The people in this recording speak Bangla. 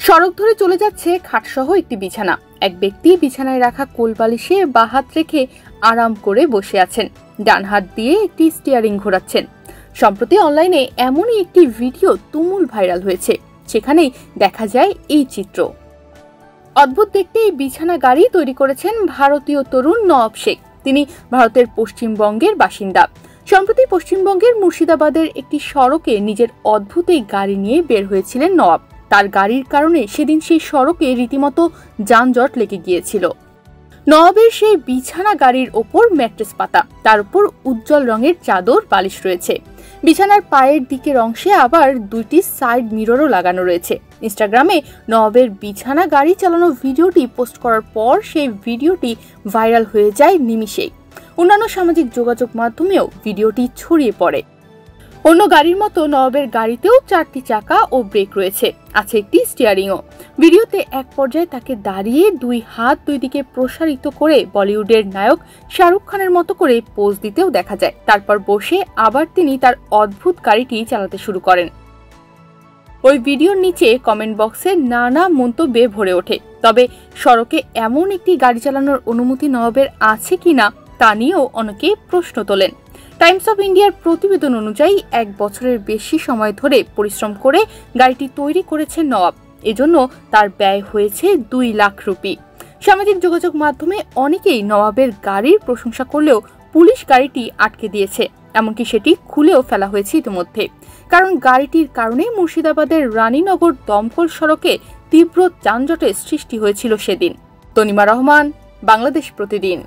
সড়ক ধরে চলে যাচ্ছে খাটসহ একটি বিছানা। এক ব্যক্তি বিছানায় রাখা কোলবালিশে বাঁ হাত রেখে আরাম করে বসে আছেন, ডান হাত দিয়ে একটি স্টিয়ারিং ঘোরাচ্ছেন। সম্প্রতি অনলাইনে এমনই একটি ভিডিও তুমুল ভাইরাল হয়েছে, সেখানেই দেখা যায় এই চিত্র। অদ্ভুত দেখতে এই বিছানা গাড়ি তৈরি করেছেন ভারতীয় তরুণ নওয়াব শেখ। তিনি ভারতের পশ্চিমবঙ্গের বাসিন্দা। সম্প্রতি পশ্চিমবঙ্গের মুর্শিদাবাদের একটি সড়কে নিজের অদ্ভুত এই গাড়ি নিয়ে বের হয়েছিলেন নওয়াব। তার গাড়ির কারণে সেদিন সেই সড়কে রীতিমতো যানজট লেগে গিয়েছিল। নওয়াবের সেই বিছানা গাড়ির ওপর ম্যাট্রেস পাতা, তার উপর উজ্জ্বল রঙের চাদর বালিশ রয়েছে। বিছানার পায়ের দিকের অংশে আবার দুইটি সাইড মিররও লাগানো রয়েছে। ইনস্টাগ্রামে নওয়াবের বিছানা গাড়ি চালানো ভিডিওটি পোস্ট করার পর সেই ভিডিওটি ভাইরাল হয়ে যায় নিমিষেই। অন্যান্য সামাজিক যোগাযোগ মাধ্যমেও ভিডিওটি ছড়িয়ে পড়ে। অন্য গাড়ির মতো নওয়াবের গাড়িতেও 4টি চাকা ও ব্রেক রয়েছে, আছে একটি স্টিয়ারিংও। ভিডিওতে এক পর্যায়ে তাকে দাঁড়িয়ে দুই হাত দুই দিকে প্রসারিত করে বলিউডের নায়ক শাহরুখ খানের মতো করে পোজ দিতেও দেখা যায়। তারপর বসে আবার তিনি তার অদ্ভুত গাড়িটি চালাতে শুরু করেন। ওই ভিডিওর নিচে কমেন্ট বক্সে নানা মন্তব্যে ভরে ওঠে। তবে সড়কে এমন একটি গাড়ি চালানোর অনুমতি নওয়াবের আছে কিনা তা নিয়েও অনেকে প্রশ্ন তোলেন। টাইমস অফ ইন্ডিয়ার প্রতিবেদন অনুযায়ী 1 বছরের বেশি সময় ধরে পরিশ্রম করে গাড়িটি তৈরি করেছেন নওয়াব। এজন্য তার ব্যয় হয়েছে 2 লাখ রুপি। সামাজিক যোগাযোগ মাধ্যমে অনেকেই নওয়াবের গাড়ির প্রশংসা করলেও পুলিশ গাড়িটি আটকে দিয়েছে, এমনকি সেটি খুলেও ফেলা হয়েছে ইতিমধ্যে। কারণ গাড়িটির কারণে মুর্শিদাবাদের রানীনগর দমকল সড়কে তীব্র যানজটের সৃষ্টি হয়েছিল সেদিন। তনিমা রহমান, বাংলাদেশ প্রতিদিন।